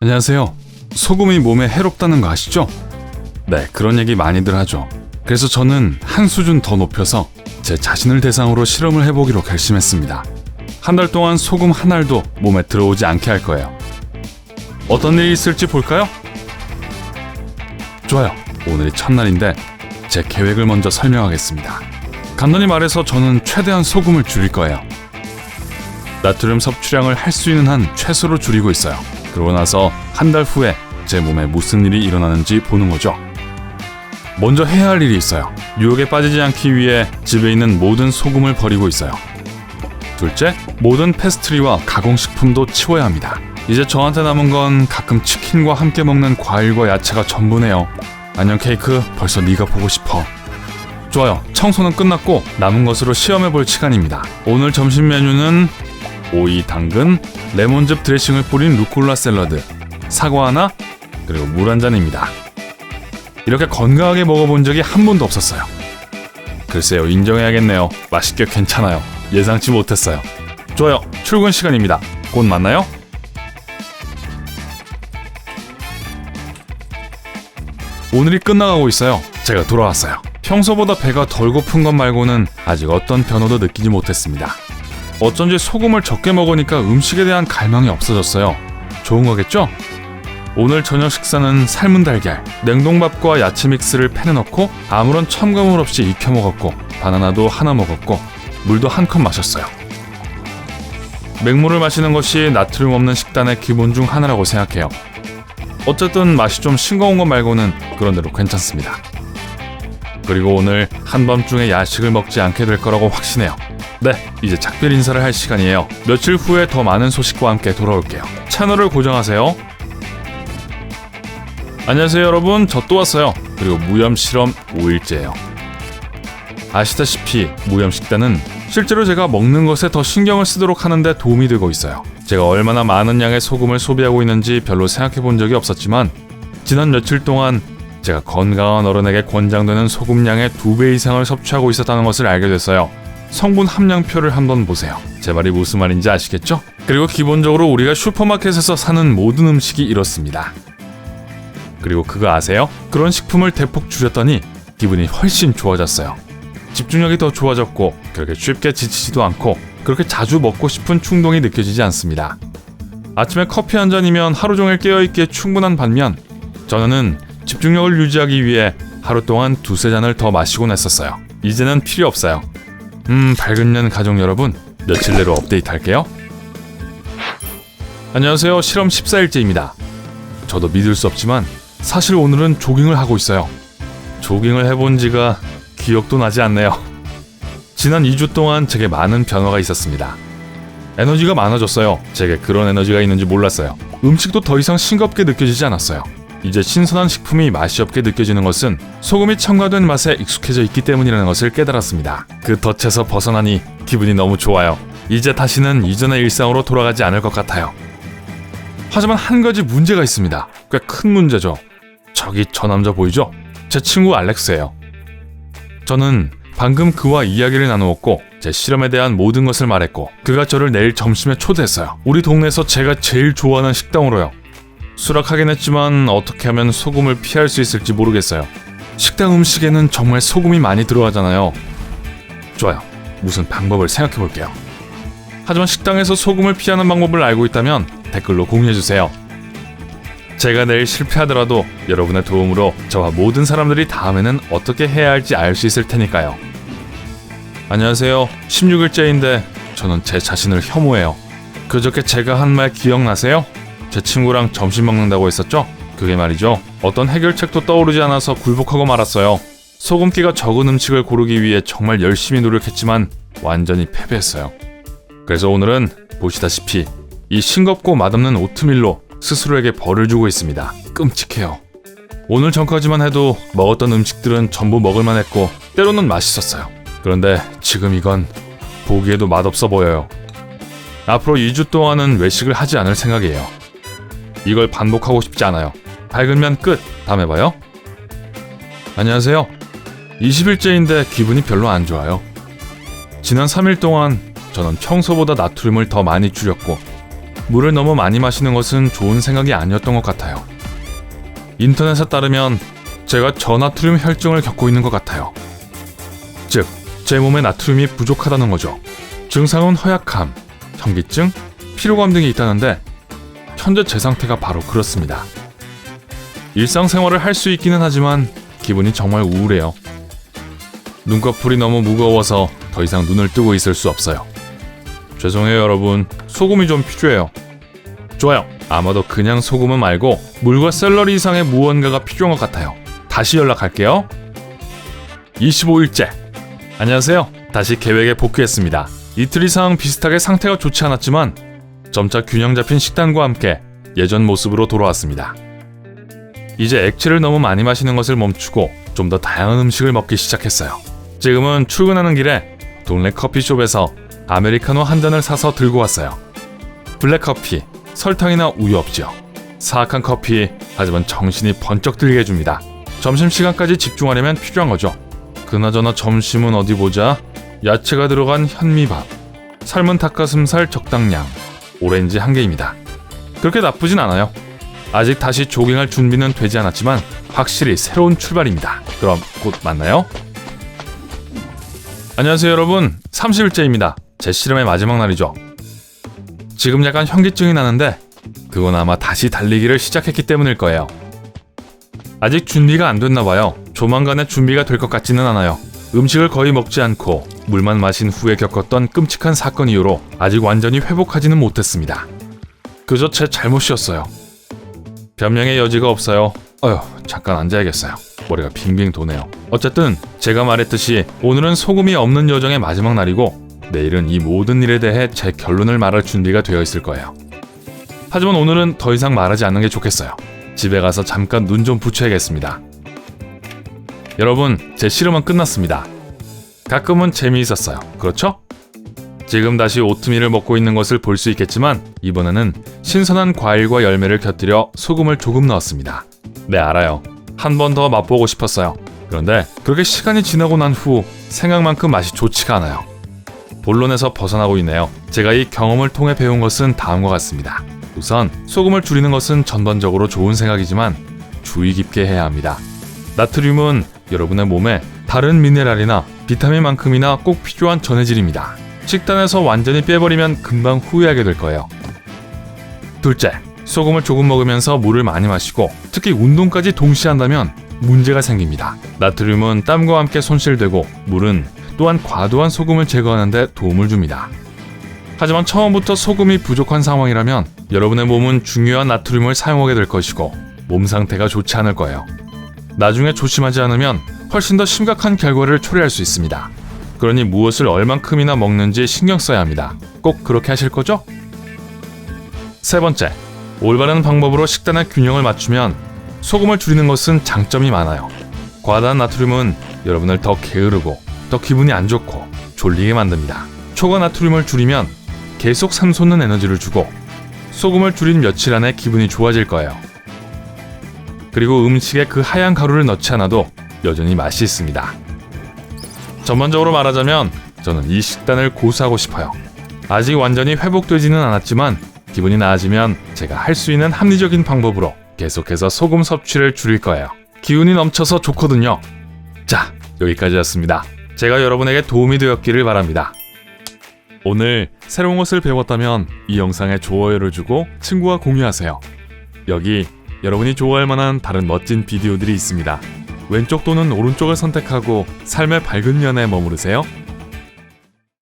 안녕하세요. 소금이 몸에 해롭다는 거 아시죠? 네, 그런 얘기 많이들 하죠. 그래서 저는 한 수준 더 높여서 제 자신을 대상으로 실험을 해보기로 결심했습니다. 한 달 동안 소금 한 알도 몸에 들어오지 않게 할 거예요. 어떤 일이 있을지 볼까요? 좋아요. 오늘이 첫날인데 제 계획을 먼저 설명하겠습니다. 간단히 말해서 저는 최대한 소금을 줄일 거예요. 나트륨 섭취량을 할 수 있는 한 최소로 줄이고 있어요. 그러고 나서 한 달 후에 제 몸에 무슨 일이 일어나는지 보는 거죠. 먼저 해야 할 일이 있어요. 유혹에 빠지지 않기 위해 집에 있는 모든 소금을 버리고 있어요. 둘째, 모든 페스트리와 가공식품도 치워야 합니다. 이제 저한테 남은 건 가끔 치킨과 함께 먹는 과일과 야채가 전부네요. 안녕 케이크, 벌써 네가 보고 싶어. 좋아요. 청소는 끝났고 남은 것으로 시험해볼 시간입니다. 오늘 점심 메뉴는 오이, 당근, 레몬즙 드레싱을 뿌린 루꼴라 샐러드, 사과 하나, 그리고 물 한 잔입니다. 이렇게 건강하게 먹어본 적이 한 번도 없었어요. 글쎄요, 인정해야겠네요. 맛있게 괜찮아요. 예상치 못했어요. 좋아요. 출근 시간입니다. 곧 만나요. 오늘이 끝나가고 있어요. 제가 돌아왔어요. 평소보다 배가 덜 고픈 것 말고는 아직 어떤 변화도 느끼지 못했습니다. 어쩐지 소금을 적게 먹으니까 음식에 대한 갈망이 없어졌어요. 좋은 거겠죠? 오늘 저녁 식사는 삶은 달걀, 냉동밥과 야채 믹스를 팬에 넣고 아무런 첨가물 없이 익혀 먹었고 바나나도 하나 먹었고 물도 한 컵 마셨어요. 맹물을 마시는 것이 나트륨 없는 식단의 기본 중 하나라고 생각해요. 어쨌든 맛이 좀 싱거운 것 말고는 그런대로 괜찮습니다. 그리고 오늘 한밤중에 야식을 먹지 않게 될 거라고 확신해요. 네, 이제 작별 인사를 할 시간이에요. 며칠 후에 더 많은 소식과 함께 돌아올게요. 채널을 고정하세요. 안녕하세요 여러분, 저 또 왔어요. 그리고 무염 실험 5일째예요. 아시다시피 무염 식단은 실제로 제가 먹는 것에 더 신경을 쓰도록 하는데 도움이 되고 있어요. 제가 얼마나 많은 양의 소금을 소비하고 있는지 별로 생각해 본 적이 없었지만 지난 며칠 동안 제가 건강한 어른에게 권장되는 소금량의 2배 이상을 섭취하고 있었다는 것을 알게 됐어요. 성분 함량표를 한번 보세요. 제 말이 무슨 말인지 아시겠죠? 그리고 기본적으로 우리가 슈퍼마켓에서 사는 모든 음식이 이렇습니다. 그리고 그거 아세요? 그런 식품을 대폭 줄였더니 기분이 훨씬 좋아졌어요. 집중력이 더 좋아졌고 그렇게 쉽게 지치지도 않고 그렇게 자주 먹고 싶은 충동이 느껴지지 않습니다. 아침에 커피 한 잔이면 하루 종일 깨어있기에 충분한 반면 저는 집중력을 유지하기 위해 하루 동안 2-3잔을 더 마시곤 했었어요. 이제는 필요 없어요. 밝은 년 가족 여러분, 며칠 내로 업데이트 할게요. 안녕하세요. 실험 14일째입니다. 저도 믿을 수 없지만 사실 오늘은 조깅을 하고 있어요. 조깅을 해본 지가 기억도 나지 않네요. 지난 2주 동안 제게 많은 변화가 있었습니다. 에너지가 많아졌어요. 제게 그런 에너지가 있는지 몰랐어요. 음식도 더 이상 싱겁게 느껴지지 않았어요. 이제 신선한 식품이 맛이 없게 느껴지는 것은 소금이 첨가된 맛에 익숙해져 있기 때문이라는 것을 깨달았습니다. 그 덫에서 벗어나니 기분이 너무 좋아요. 이제 다시는 이전의 일상으로 돌아가지 않을 것 같아요. 하지만 한 가지 문제가 있습니다. 꽤 큰 문제죠. 저기 저 남자 보이죠? 제 친구 알렉스예요. 저는 방금 그와 이야기를 나누었고 제 실험에 대한 모든 것을 말했고 그가 저를 내일 점심에 초대했어요. 우리 동네에서 제가 제일 좋아하는 식당으로요. 수락하긴 했지만 어떻게 하면 소금을 피할 수 있을지 모르겠어요. 식당 음식에는 정말 소금이 많이 들어가잖아요. 좋아요. 무슨 방법을 생각해 볼게요. 하지만 식당에서 소금을 피하는 방법을 알고 있다면 댓글로 공유해주세요. 제가 내일 실패하더라도 여러분의 도움으로 저와 모든 사람들이 다음에는 어떻게 해야 할지 알 수 있을 테니까요. 안녕하세요. 16일째인데 저는 제 자신을 혐오해요. 그저께 제가 한 말 기억나세요? 제 친구랑 점심 먹는다고 했었죠? 그게 말이죠. 어떤 해결책도 떠오르지 않아서 굴복하고 말았어요. 소금기가 적은 음식을 고르기 위해 정말 열심히 노력했지만 완전히 패배했어요. 그래서 오늘은 보시다시피 이 싱겁고 맛없는 오트밀로 스스로에게 벌을 주고 있습니다. 끔찍해요. 오늘 전까지만 해도 먹었던 음식들은 전부 먹을만 했고 때로는 맛있었어요. 그런데 지금 이건 보기에도 맛없어 보여요. 앞으로 2주 동안은 외식을 하지 않을 생각이에요. 이걸 반복하고 싶지 않아요. 밝으면 끝. 다음에 봐요. 안녕하세요. 20일째인데 기분이 별로 안 좋아요. 지난 3일 동안 저는 평소보다 나트륨을 더 많이 줄였고 물을 너무 많이 마시는 것은 좋은 생각이 아니었던 것 같아요. 인터넷에 따르면 제가 저나트륨 혈증을 겪고 있는 것 같아요. 즉, 제 몸에 나트륨이 부족하다는 거죠. 증상은 허약함, 현기증, 피로감 등이 있다는데 현재 제 상태가 바로 그렇습니다. 일상생활을 할 수 있기는 하지만 기분이 정말 우울해요. 눈꺼풀이 너무 무거워서 더 이상 눈을 뜨고 있을 수 없어요. 죄송해요 여러분, 소금이 좀 필요해요. 좋아요. 아마도 그냥 소금은 말고 물과 샐러리 이상의 무언가가 필요한 것 같아요. 다시 연락할게요. 25일째. 안녕하세요. 다시 계획에 복귀했습니다. 이틀 이상 비슷하게 상태가 좋지 않았지만 점차 균형 잡힌 식단과 함께 예전 모습으로 돌아왔습니다. 이제 액체를 너무 많이 마시는 것을 멈추고 좀 더 다양한 음식을 먹기 시작했어요. 지금은 출근하는 길에 동네 커피숍에서 아메리카노 한 잔을 사서 들고 왔어요. 블랙커피, 설탕이나 우유 없지요. 사악한 커피, 하지만 정신이 번쩍 들게 해줍니다. 점심시간까지 집중하려면 필요한 거죠. 그나저나 점심은 어디 보자. 야채가 들어간 현미밥, 삶은 닭가슴살 적당량, 오렌지 1개입니다. 그렇게 나쁘진 않아요. 아직 다시 조깅할 준비는 되지 않았지만 확실히 새로운 출발입니다. 그럼 곧 만나요. 안녕하세요 여러분, 30일째입니다. 제 실험의 마지막 날이죠. 지금 약간 현기증이 나는데 그건 아마 다시 달리기를 시작했기 때문일 거예요. 아직 준비가 안 됐나 봐요. 조만간에 준비가 될 것 같지는 않아요. 음식을 거의 먹지 않고 물만 마신 후에 겪었던 끔찍한 사건 이후로 아직 완전히 회복하지는 못했습니다. 그저 제 잘못이었어요. 변명의 여지가 없어요. 잠깐 앉아야겠어요. 머리가 빙빙 도네요. 어쨌든 제가 말했듯이 오늘은 소금이 없는 여정의 마지막 날이고 내일은 이 모든 일에 대해 제 결론을 말할 준비가 되어 있을 거예요. 하지만 오늘은 더 이상 말하지 않는 게 좋겠어요. 집에 가서 잠깐 눈 좀 붙여야겠습니다. 여러분, 제 실험은 끝났습니다. 가끔은 재미있었어요. 그렇죠? 지금 다시 오트밀을 먹고 있는 것을 볼 수 있겠지만 이번에는 신선한 과일과 열매를 곁들여 소금을 조금 넣었습니다. 네, 알아요. 한 번 더 맛보고 싶었어요. 그런데 그렇게 시간이 지나고 난 후 생각만큼 맛이 좋지가 않아요. 본론에서 벗어나고 있네요. 제가 이 경험을 통해 배운 것은 다음과 같습니다. 우선 소금을 줄이는 것은 전반적으로 좋은 생각이지만 주의 깊게 해야 합니다. 나트륨은 여러분의 몸에 다른 미네랄이나 비타민만큼이나 꼭 필요한 전해질입니다. 식단에서 완전히 빼버리면 금방 후회하게 될 거예요. 둘째, 소금을 조금 먹으면서 물을 많이 마시고 특히 운동까지 동시에 한다면 문제가 생깁니다. 나트륨은 땀과 함께 손실되고 물은 또한 과도한 소금을 제거하는 데 도움을 줍니다. 하지만 처음부터 소금이 부족한 상황이라면 여러분의 몸은 중요한 나트륨을 사용하게 될 것이고 몸 상태가 좋지 않을 거예요. 나중에 조심하지 않으면 훨씬 더 심각한 결과를 초래할 수 있습니다. 그러니 무엇을 얼만큼이나 먹는지 신경 써야 합니다. 꼭 그렇게 하실 거죠? 세 번째, 올바른 방법으로 식단의 균형을 맞추면 소금을 줄이는 것은 장점이 많아요. 과다한 나트륨은 여러분을 더 게으르고 더 기분이 안 좋고 졸리게 만듭니다. 초과 나트륨을 줄이면 계속 샘솟는 에너지를 주고 소금을 줄인 며칠 안에 기분이 좋아질 거예요. 그리고 음식에 그 하얀 가루를 넣지 않아도 여전히 맛이 있습니다. 전반적으로 말하자면 저는 이 식단을 고수하고 싶어요. 아직 완전히 회복되지는 않았지만 기분이 나아지면 제가 할 수 있는 합리적인 방법으로 계속해서 소금 섭취를 줄일 거예요. 기운이 넘쳐서 좋거든요. 자, 여기까지였습니다. 제가 여러분에게 도움이 되었기를 바랍니다. 오늘 새로운 것을 배웠다면 이 영상에 좋아요를 주고 친구와 공유하세요. 여기 여러분이 좋아할 만한 다른 멋진 비디오들이 있습니다. 왼쪽 또는 오른쪽을 선택하고 삶의 밝은 면에 머무르세요.